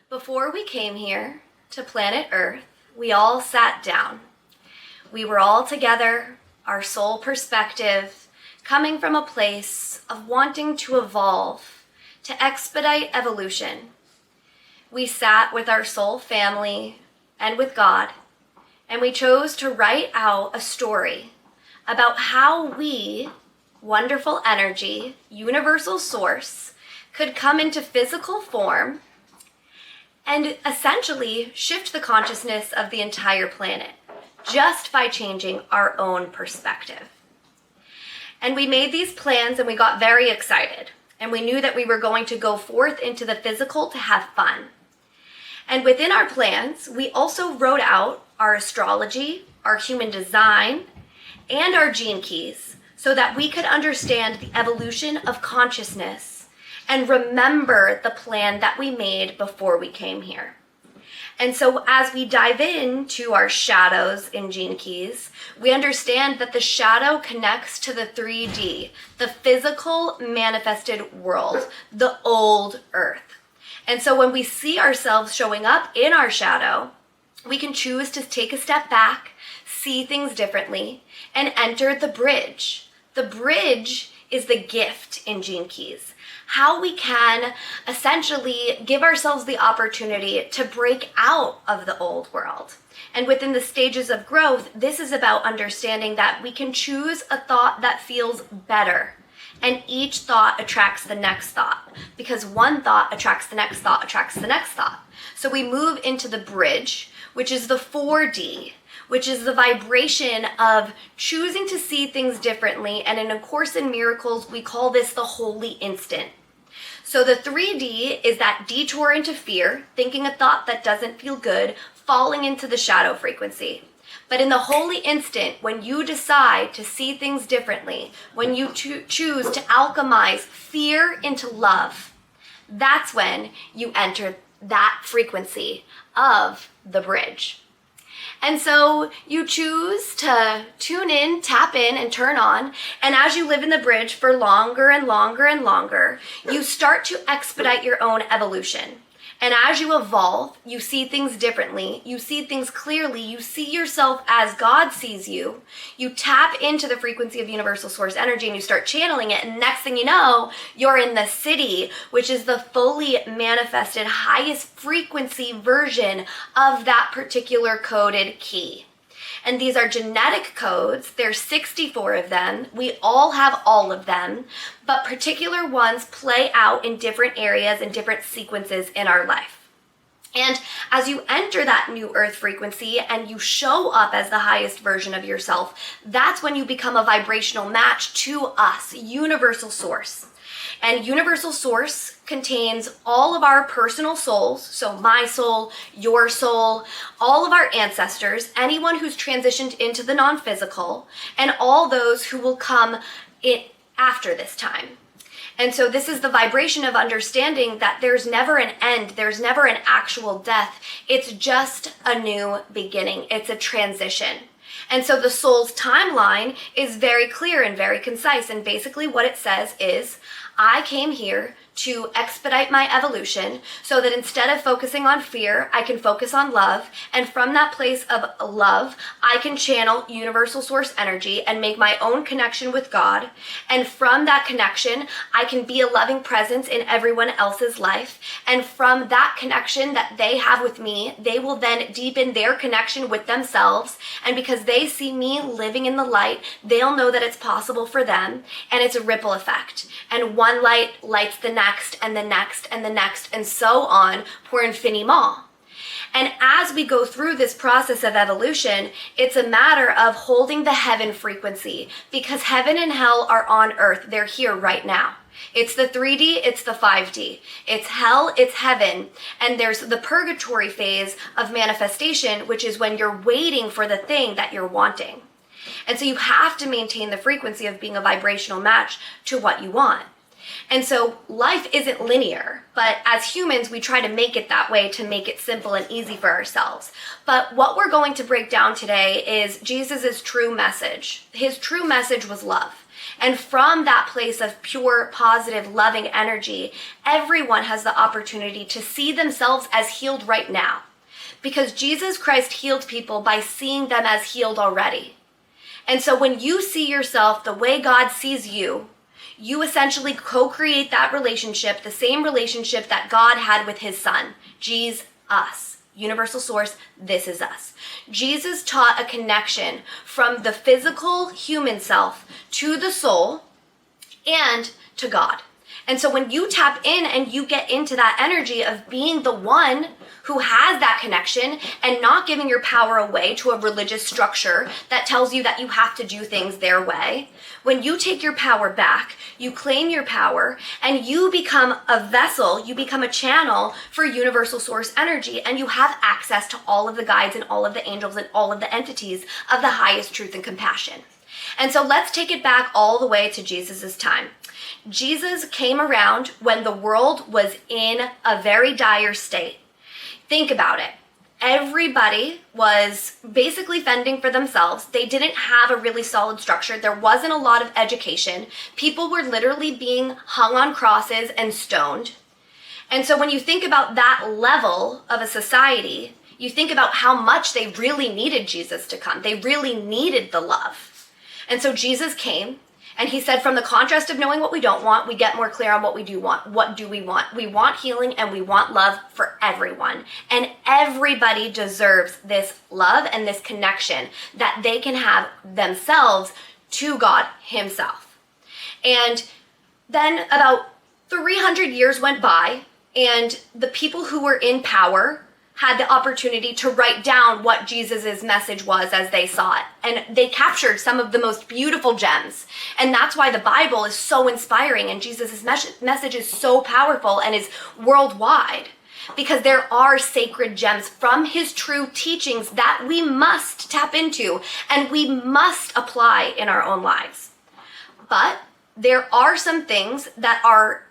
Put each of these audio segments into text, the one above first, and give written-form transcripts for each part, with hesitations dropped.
Before we came here to planet Earth, we all sat down. We were all together, our soul perspective, coming from a place of wanting to evolve, to expedite evolution. We sat with our soul family and with God, and we chose to write out a story about how we, wonderful energy, universal source, could come into physical form and essentially shift the consciousness of the entire planet just by changing our own perspective. And we made these plans and we got very excited, and we knew that we were going to go forth into the physical to have fun. And within our plans, we also wrote out our astrology, our human design, and our gene keys so that we could understand the evolution of consciousness and remember the plan that we made before we came here. And so as we dive into our shadows in gene keys, we understand that the shadow connects to the 3D, the physical manifested world, the old earth. And so when we see ourselves showing up in our shadow, we can choose to take a step back, see things differently, and enter the bridge. The bridge is the gift in gene keys. How we can essentially give ourselves the opportunity to break out of the old world. And within the stages of growth, this is about understanding that we can choose a thought that feels better. And each thought attracts the next thought, because one thought attracts the next thought, attracts the next thought. So we move into the bridge, which is the 4D, which is the vibration of choosing to see things differently. And in A Course in Miracles, we call this the holy instant. So the 3D is that detour into fear, thinking a thought that doesn't feel good, falling into the shadow frequency. But in the holy instant, when you decide to see things differently, when you choose to alchemize fear into love, that's when you enter that frequency of the bridge. And so you choose to tune in, tap in, and turn on. And as you live in the bridge for longer and longer and longer, you start to expedite your own evolution. And as you evolve, you see things differently. You see things clearly. You see yourself as God sees you. You tap into the frequency of universal source energy and you start channeling it. And next thing you know, you're in the city, which is the fully manifested highest frequency version of that particular coded key. And these are genetic codes. There's 64 of them. We all have all of them, but particular ones play out in different areas and different sequences in our life. And as you enter that new earth frequency and you show up as the highest version of yourself, that's when you become a vibrational match to us, universal source. And universal source contains all of our personal souls, so my soul, your soul, all of our ancestors, anyone who's transitioned into the non-physical, and all those who will come in after this time. And so this is the vibration of understanding that there's never an end, there's never an actual death. It's just a new beginning. It's a transition. And so the soul's timeline is very clear and very concise. And basically what it says is, I came here to expedite my evolution so that instead of focusing on fear, I can focus on love. And from that place of love, I can channel universal source energy and make my own connection with God. And from that connection, I can be a loving presence in everyone else's life. And from that connection that they have with me, they will then deepen their connection with themselves. And because they see me living in the light, they'll know that it's possible for them. And it's a ripple effect. And one light lights the next and the next and the next and so on pour infiniment. And as we go through this process of evolution, it's a matter of holding the heaven frequency, because heaven and hell are on earth. They're here right now. It's the 3D, it's the 5D. It's hell, it's heaven. And there's the purgatory phase of manifestation, which is when you're waiting for the thing that you're wanting. And so you have to maintain the frequency of being a vibrational match to what you want. And so life isn't linear, but as humans, we try to make it that way to make it simple and easy for ourselves. But what we're going to break down today is Jesus's true message. His true message was love. And from that place of pure, positive, loving energy, everyone has the opportunity to see themselves as healed right now. Because Jesus Christ healed people by seeing them as healed already. And so when you see yourself the way God sees you, you essentially co-create that relationship, the same relationship that God had with his son, Jesus, us, universal source, this is us. Jesus taught a connection from the physical human self to the soul and to God. And so when you tap in and you get into that energy of being the one who has that connection and not giving your power away to a religious structure that tells you that you have to do things their way, when you take your power back, you claim your power, and you become a vessel, you become a channel for universal source energy, and you have access to all of the guides and all of the angels and all of the entities of the highest truth and compassion. And so let's take it back all the way to Jesus's time. Jesus came around when the world was in a very dire state. Think about it. Everybody was basically fending for themselves. They didn't have a really solid structure. There wasn't a lot of education. People were literally being hung on crosses and stoned. And so when you think about that level of a society, you think about how much they really needed Jesus to come. They really needed the love. And so Jesus came. And he said, from the contrast of knowing what we don't want, we get more clear on what we do want. What do we want? We want healing and we want love for everyone. And everybody deserves this love and this connection that they can have themselves to God himself. And then about 300 years went by, and the people who were in power had the opportunity to write down what Jesus's message was as they saw it. And they captured some of the most beautiful gems. And that's why the Bible is so inspiring and Jesus's message is so powerful and is worldwide. Because there are sacred gems from his true teachings that we must tap into and we must apply in our own lives. But there are some things that are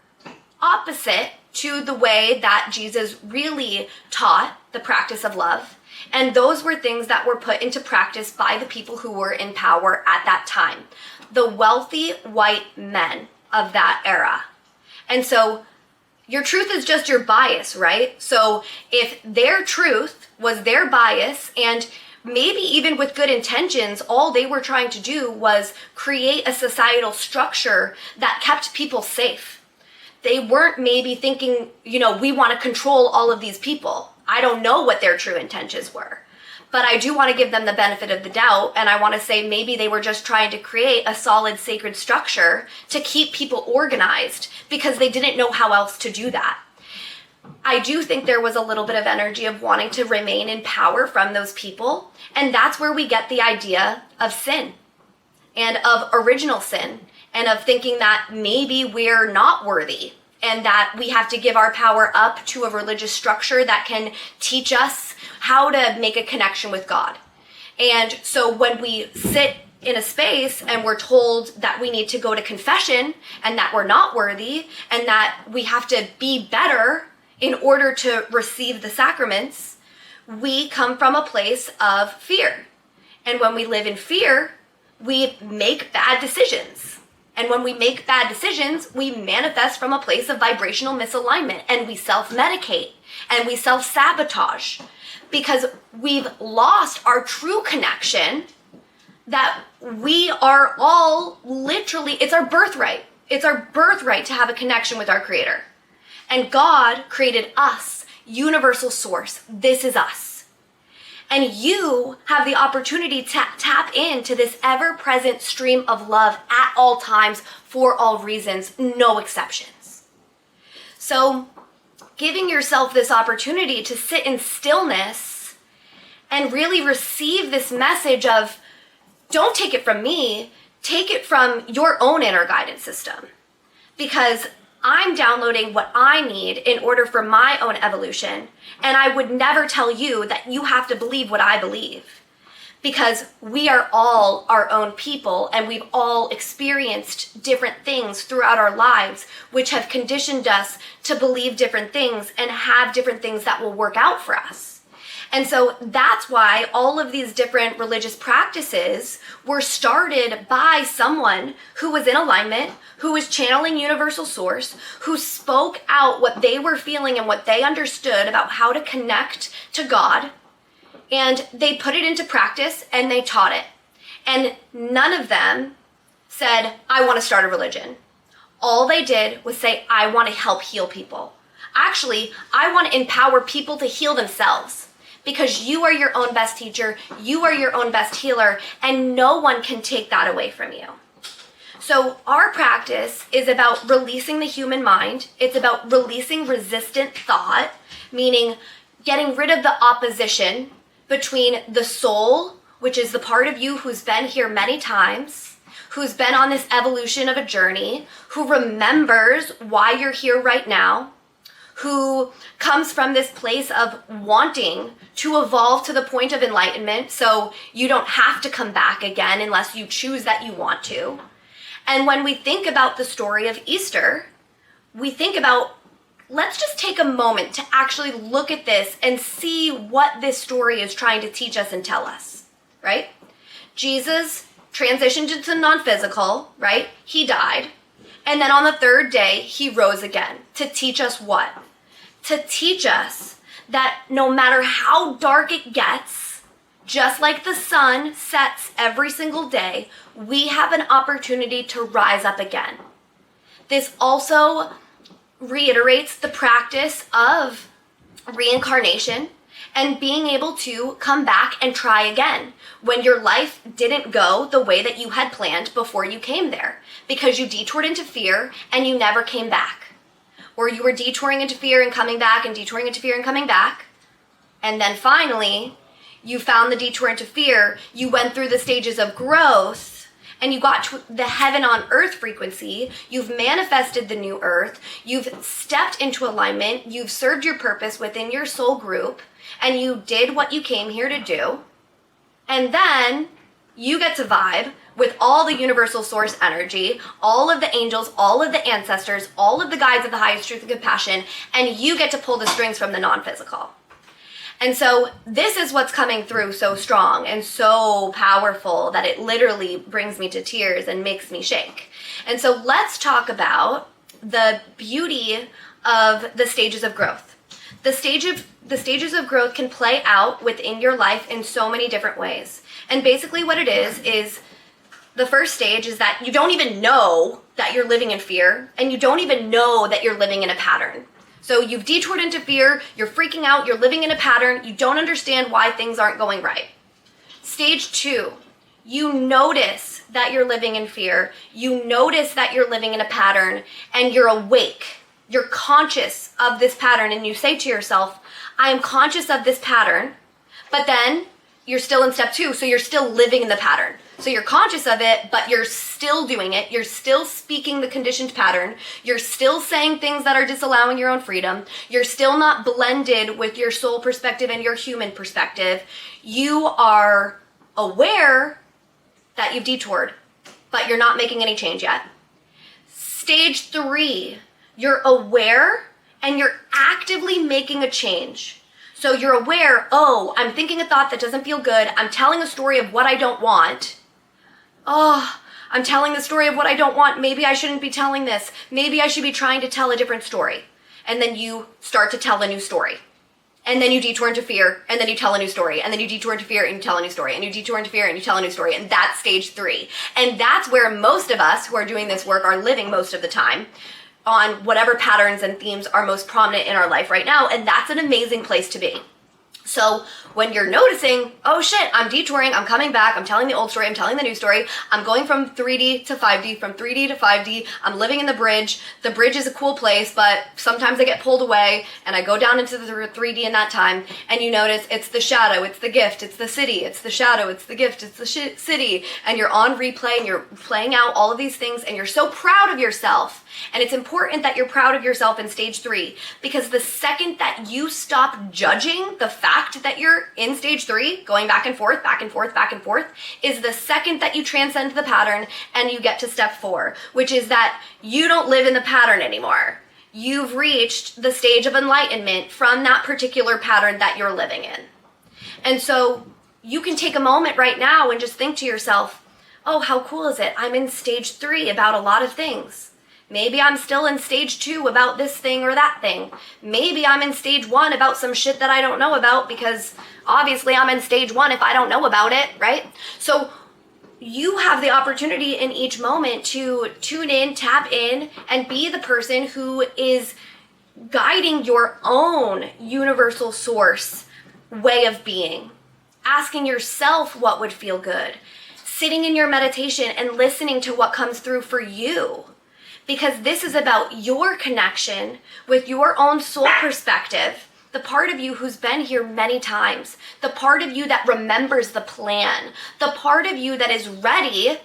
opposite to the way that Jesus really taught the practice of love. And those were things that were put into practice by the people who were in power at that time. The wealthy white men of that era. And so your truth is just your bias, right? So if their truth was their bias, and maybe even with good intentions, all they were trying to do was create a societal structure that kept people safe. They weren't maybe thinking, we want to control all of these people. I don't know what their true intentions were. But I do want to give them the benefit of the doubt, and I want to say maybe they were just trying to create a solid sacred structure to keep people organized because they didn't know how else to do that. I do think there was a little bit of energy of wanting to remain in power from those people, and that's where we get the idea of sin and of original sin. And of thinking that maybe we're not worthy and that we have to give our power up to a religious structure that can teach us how to make a connection with God. And so when we sit in a space and we're told that we need to go to confession and that we're not worthy and that we have to be better in order to receive the sacraments, we come from a place of fear. And when we live in fear, we make bad decisions. And when we make bad decisions, we manifest from a place of vibrational misalignment and we self-medicate and we self-sabotage because we've lost our true connection that we are all literally, it's our birthright. It's our birthright to have a connection with our Creator. And God created us, universal source. This is us. And you have the opportunity to tap into this ever-present stream of love at all times, for all reasons, no exceptions. So giving yourself this opportunity to sit in stillness and really receive this message of, don't take it from me, take it from your own inner guidance system. Because I'm downloading what I need in order for my own evolution. And I would never tell you that you have to believe what I believe. Because we are all our own people and we've all experienced different things throughout our lives, which have conditioned us to believe different things and have different things that will work out for us. And so that's why all of these different religious practices were started by someone who was in alignment, who was channeling universal source, who spoke out what they were feeling and what they understood about how to connect to God. And they put it into practice and they taught it. And none of them said, I want to start a religion. All they did was say, I want to help heal people. Actually, I want to empower people to heal themselves. Because you are your own best teacher, you are your own best healer, and no one can take that away from you. So our practice is about releasing the human mind. It's about releasing resistant thought, meaning getting rid of the opposition between the soul, which is the part of you who's been here many times, who's been on this evolution of a journey, who remembers why you're here right now, who comes from this place of wanting to evolve to the point of enlightenment, so you don't have to come back again unless you choose that you want to. And when we think about the story of Easter, we think about, let's just take a moment to actually look at this and see what this story is trying to teach us and tell us, right? Jesus transitioned into non-physical, right? He died. And then on the third day, he rose again to teach us what? To teach us that no matter how dark it gets, just like the sun sets every single day, we have an opportunity to rise up again. This also reiterates the practice of reincarnation and being able to come back and try again when your life didn't go the way that you had planned before you came there, because you detoured into fear and you never came back. Or you were detouring into fear and coming back and detouring into fear and coming back. And then finally, you found the detour into fear. You went through the stages of growth and you got to the heaven on earth frequency. You've manifested the new earth. You've stepped into alignment. You've served your purpose within your soul group and you did what you came here to do. And then you get to vibe with all the universal source energy, all of the angels, all of the ancestors, all of the guides of the highest truth and compassion, and you get to pull the strings from the non-physical. And so this is what's coming through so strong and so powerful that it literally brings me to tears and makes me shake. And so let's talk about the beauty of the stages of growth. The stages of growth can play out within your life in so many different ways. And basically what it is the first stage is that you don't even know that you're living in fear, and you don't even know that you're living in a pattern. So you've detoured into fear, you're freaking out, you're living in a pattern, you don't understand why things aren't going right. Stage 2, you notice that you're living in fear, you notice that you're living in a pattern, and you're awake. You're conscious of this pattern, and you say to yourself, I am conscious of this pattern, but then you're still in step 2, so you're still living in the pattern. So you're conscious of it, but you're still doing it. You're still speaking the conditioned pattern. You're still saying things that are disallowing your own freedom. You're still not blended with your soul perspective and your human perspective. You are aware that you've detoured, but you're not making any change yet. Stage 3, you're aware and you're actively making a change. So you're aware, oh, I'm thinking a thought that doesn't feel good. I'm telling a story of what I don't want. Oh, I'm telling the story of what I don't want. Maybe I shouldn't be telling this. Maybe I should be trying to tell a different story. And then you start to tell a new story. And then you detour into fear, and then you tell a new story. And then you detour into fear and you tell a new story. And you detour into fear and you tell a new story. And that's stage 3. And that's where most of us who are doing this work are living most of the time, on whatever patterns and themes are most prominent in our life right now. And that's an amazing place to be. So when you're noticing, oh shit, I'm detouring, I'm coming back, I'm telling the old story, I'm telling the new story, I'm going from 3D to 5D, from 3D to 5D, I'm living in the bridge. The bridge is a cool place, but sometimes I get pulled away and I go down into the 3D in that time, and you notice it's the shadow, it's the gift, it's the city, it's the shadow, it's the gift, it's the city, and you're on replay and you're playing out all of these things and you're so proud of yourself. And it's important that you're proud of yourself in stage 3, because the second that you stop judging the fact that you're in stage 3, going back and forth, back and forth, back and forth, is the second that you transcend the pattern and you get to step 4, which is that you don't live in the pattern anymore. You've reached the stage of enlightenment from that particular pattern that you're living in. And so you can take a moment right now and just think to yourself, oh, how cool is it? I'm in stage 3 about a lot of things. Maybe I'm still in stage 2 about this thing or that thing. Maybe I'm in stage 1 about some shit that I don't know about, because obviously I'm in stage 1 if I don't know about it, right? So you have the opportunity in each moment to tune in, tap in, and be the person who is guiding your own universal source way of being. Asking yourself what would feel good. Sitting in your meditation and listening to what comes through for you. Because this is about your connection with your own soul perspective, the part of you who's been here many times, the part of you that remembers the plan, the part of you that is ready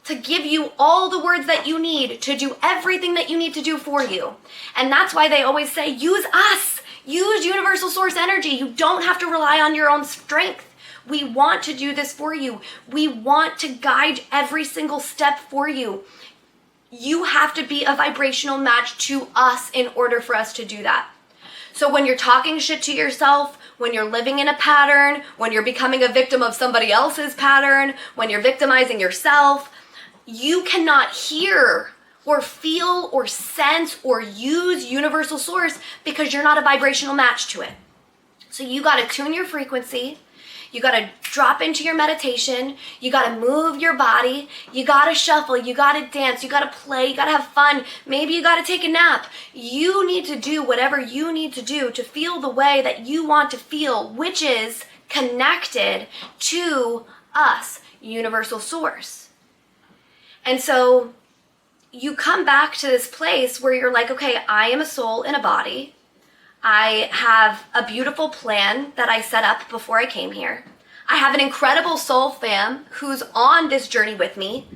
to give you all the words that you need to do everything that you need to do for you. And that's why they always say, use us, use universal source energy. You don't have to rely on your own strength. We want to do this for you. We want to guide every single step for you. You have to be a vibrational match to us in order for us to do that. So when you're talking shit to yourself, when you're living in a pattern, when you're becoming a victim of somebody else's pattern, when you're victimizing yourself, you cannot hear or feel or sense or use universal source because you're not a vibrational match to it. So you got to tune your frequency. You got to drop into your meditation. You got to move your body. You got to shuffle. You got to dance. You got to play. You got to have fun. Maybe you got to take a nap. You need to do whatever you need to do to feel the way that you want to feel, which is connected to us, universal source. And so you come back to this place where you're like, okay, I am a soul in a body. I have a beautiful plan that I set up before I came here. I have an incredible soul fam who's on this journey with me.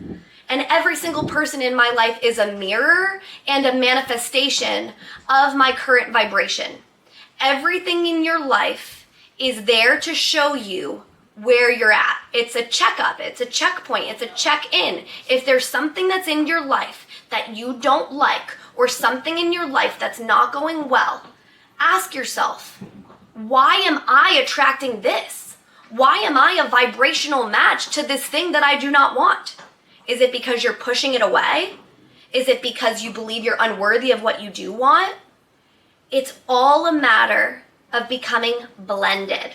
And every single person in my life is a mirror and a manifestation of my current vibration. Everything in your life is there to show you where you're at. It's a checkup, it's a checkpoint, it's a check-in. If there's something that's in your life that you don't like, or something in your life that's not going well, ask yourself, why am I attracting this? Why am I a vibrational match to this thing that I do not want? Is it because you're pushing it away? Is it because you believe you're unworthy of what you do want? It's all a matter of becoming blended.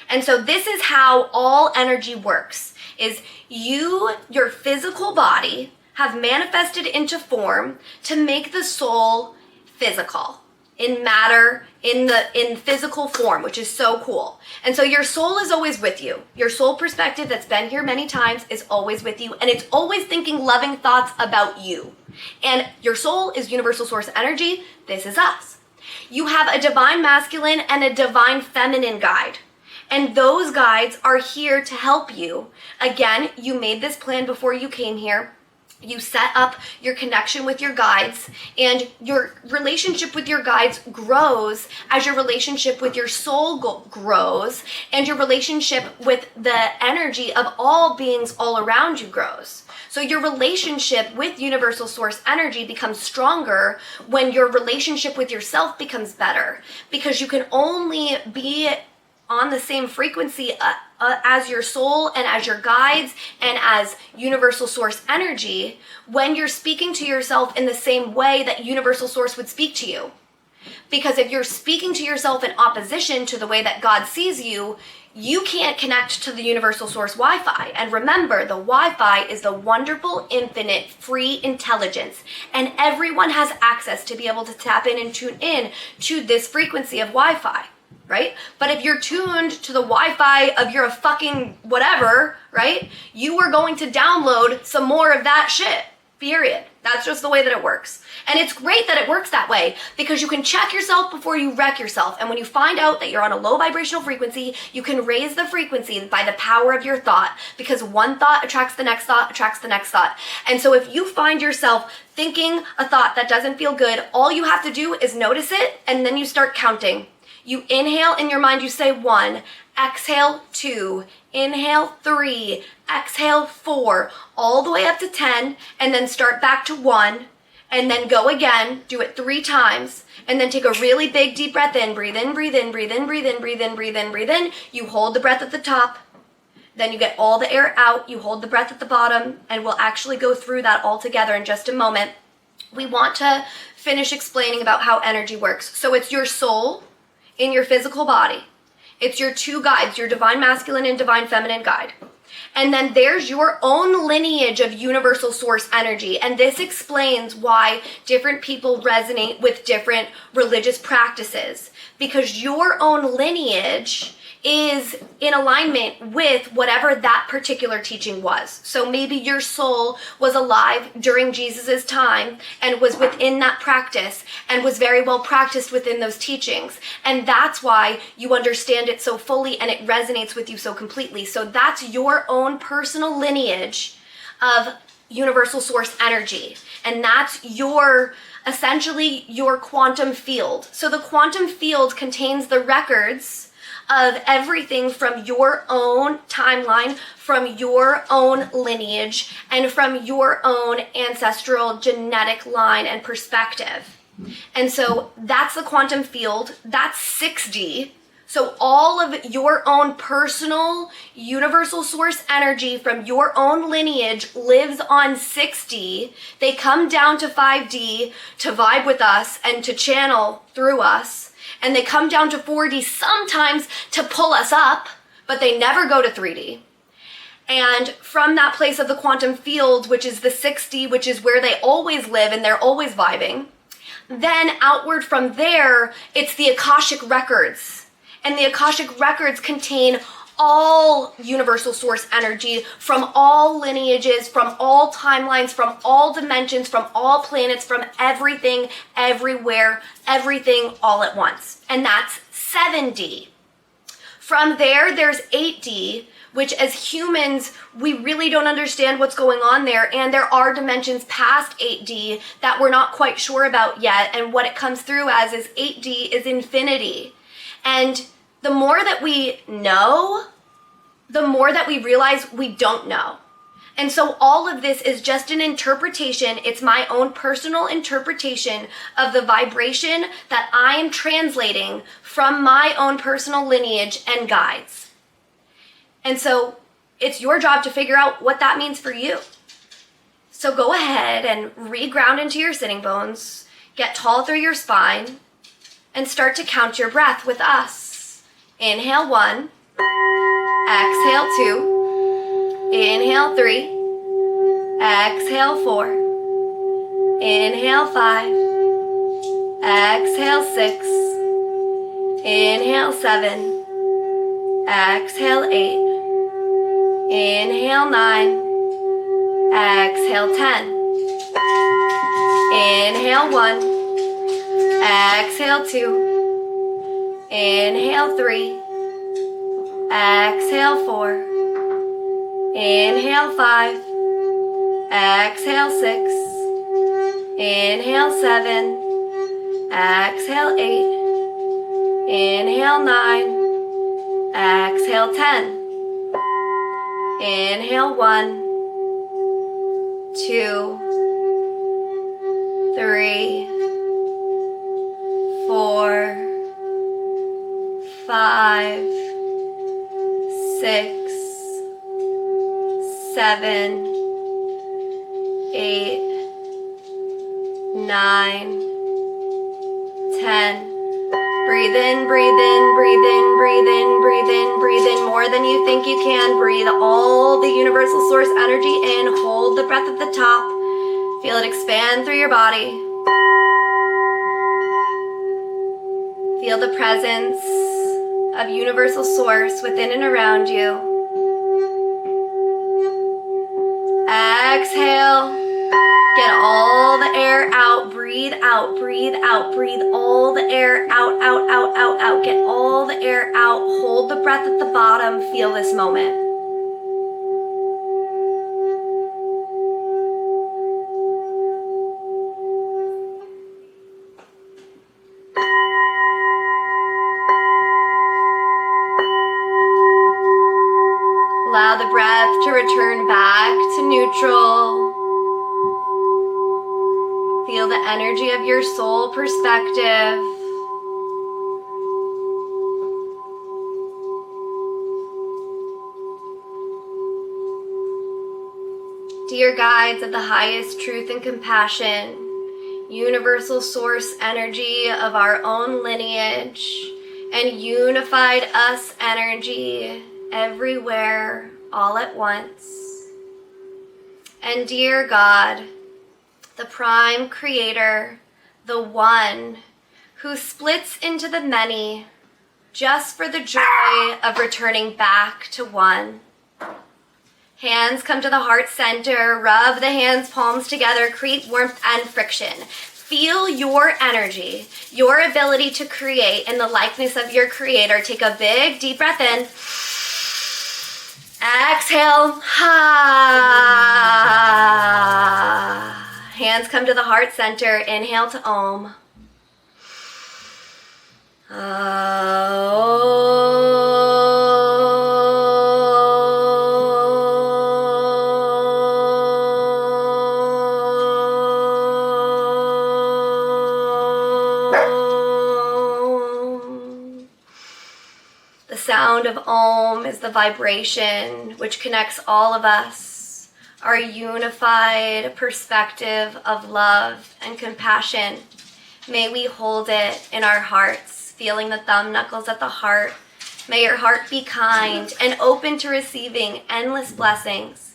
And so this is how all energy works, is your physical body have manifested into form to make the soul physical, in matter, in physical form, which is so cool. And so your soul is always with you. Your soul perspective that's been here many times is always with you, and it's always thinking loving thoughts about you. And your soul is universal source energy. This is us. You have a divine masculine and a divine feminine guide. And those guides are here to help you. Again, you made this plan before you came here. You set up your connection with your guides, and your relationship with your guides grows as your relationship with your soul grows, and your relationship with the energy of all beings all around you grows. So your relationship with universal source energy becomes stronger when your relationship with yourself becomes better, because you can only be on the same frequency as your soul and as your guides and as universal source energy when you're speaking to yourself in the same way that universal source would speak to you. Because if you're speaking to yourself in opposition to the way that God sees you, you can't connect to the universal source Wi-Fi. And remember, the Wi-Fi is the wonderful, infinite, free intelligence. And everyone has access to be able to tap in and tune in to this frequency of Wi-Fi. Right? But if you're tuned to the Wi-Fi of your fucking whatever, right? You are going to download some more of that shit, period. That's just the way that it works. And it's great that it works that way, because you can check yourself before you wreck yourself. And when you find out that you're on a low vibrational frequency, you can raise the frequency by the power of your thought, because one thought attracts the next thought, attracts the next thought. And so if you find yourself thinking a thought that doesn't feel good, all you have to do is notice it, and then you start counting. You inhale in your mind, you say 1, exhale 2, inhale 3, exhale 4, all the way up to 10, and then start back to 1, and then go again, do it 3 times, and then take a really big deep breath in, breathe in, breathe in, breathe in, breathe in, breathe in, breathe in, breathe in. You hold the breath at the top, then you get all the air out, you hold the breath at the bottom, and we'll actually go through that all together in just a moment. We want to finish explaining about how energy works. So it's your soul in your physical body. It's your 2 guides, your divine masculine and divine feminine guide. And then there's your own lineage of universal source energy. And this explains why different people resonate with different religious practices. Because your own lineage is in alignment with whatever that particular teaching was. So maybe your soul was alive during Jesus's time and was within that practice and was very well practiced within those teachings. And that's why you understand it so fully and it resonates with you so completely. So that's your own personal lineage of universal source energy. And that's essentially your quantum field. So the quantum field contains the records of everything from your own timeline, from your own lineage, and from your own ancestral genetic line and perspective. And so that's the quantum field. That's 6D. So all of your own personal universal source energy from your own lineage lives on 6D. They come down to 5D to vibe with us and to channel through us. And they come down to 4D sometimes to pull us up, but they never go to 3D. And from that place of the quantum field, which is the 6D, which is where they always live and they're always vibing, then outward from there, it's the Akashic records. And the Akashic records contain all universal source energy from all lineages, from all timelines, from all dimensions, from all planets, from everything, everywhere, everything all at once. And that's 7D. From there, there's 8D, which as humans, we really don't understand what's going on there. And there are dimensions past 8D that we're not quite sure about yet. And what it comes through as is 8D is infinity. And the more that we know, the more that we realize we don't know. And so all of this is just an interpretation. It's my own personal interpretation of the vibration that I am translating from my own personal lineage and guides. And so it's your job to figure out what that means for you. So go ahead and re-ground into your sitting bones, get tall through your spine, and start to count your breath with us. Inhale 1, exhale 2, inhale 3, exhale 4, inhale 5, exhale 6, inhale 7, exhale 8, inhale 9, exhale 10, inhale 1, exhale 2, inhale 3, exhale 4, inhale 5, exhale 6, inhale 7, exhale 8, inhale 9, exhale 10, inhale 1, 2, 3, 4, 5, 6, 7, 8, 9, 10. Breathe in, breathe in, breathe in, breathe in, breathe in, breathe in more than you think you can. Breathe all the universal source energy in. Hold the breath at the top. Feel it expand through your body. Feel the presence of universal source within and around you. Exhale. Get all the air out. Breathe out, breathe out, breathe all the air out, out, out, out, out. Get all the air out. Hold the breath at the bottom. Feel this moment. Allow the breath to return back to neutral. Feel the energy of your soul perspective. Dear guides of the highest truth and compassion, universal source energy of our own lineage, and unified us energy everywhere, all at once. And dear God, the prime creator, the one who splits into the many just for the joy of returning back to one. Hands come to the heart center, rub the hands palms together, create warmth and friction. Feel your energy, your ability to create in the likeness of your creator. Take a big deep breath in. Exhale. Hands come to the heart center. Inhale to Om. The sound of Om is the vibration which connects all of us, our unified perspective of love and compassion. May we hold it in our hearts, feeling the thumb knuckles at the heart. May your heart be kind and open to receiving endless blessings.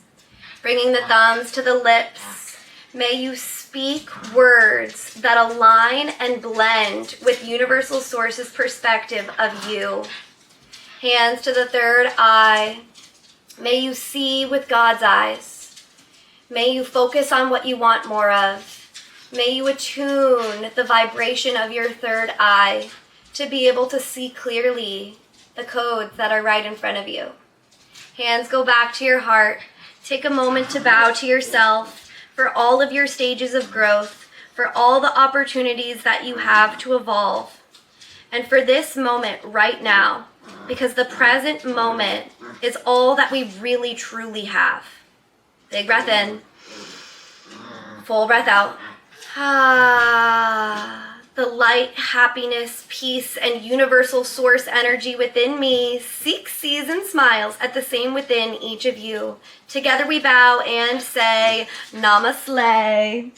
Bringing the thumbs to the lips, may you speak words that align and blend with Universal Source's perspective of you. Hands to the third eye. May you see with God's eyes. May you focus on what you want more of. May you attune the vibration of your third eye to be able to see clearly the codes that are right in front of you. Hands go back to your heart. Take a moment to bow to yourself for all of your stages of growth, for all the opportunities that you have to evolve. And for this moment right now, because the present moment is all that we really truly have. Big breath in, full breath out. The light, happiness, peace, and universal source energy within me seeks, sees, and smiles at the same within each of you. Together we bow and say, Namaste.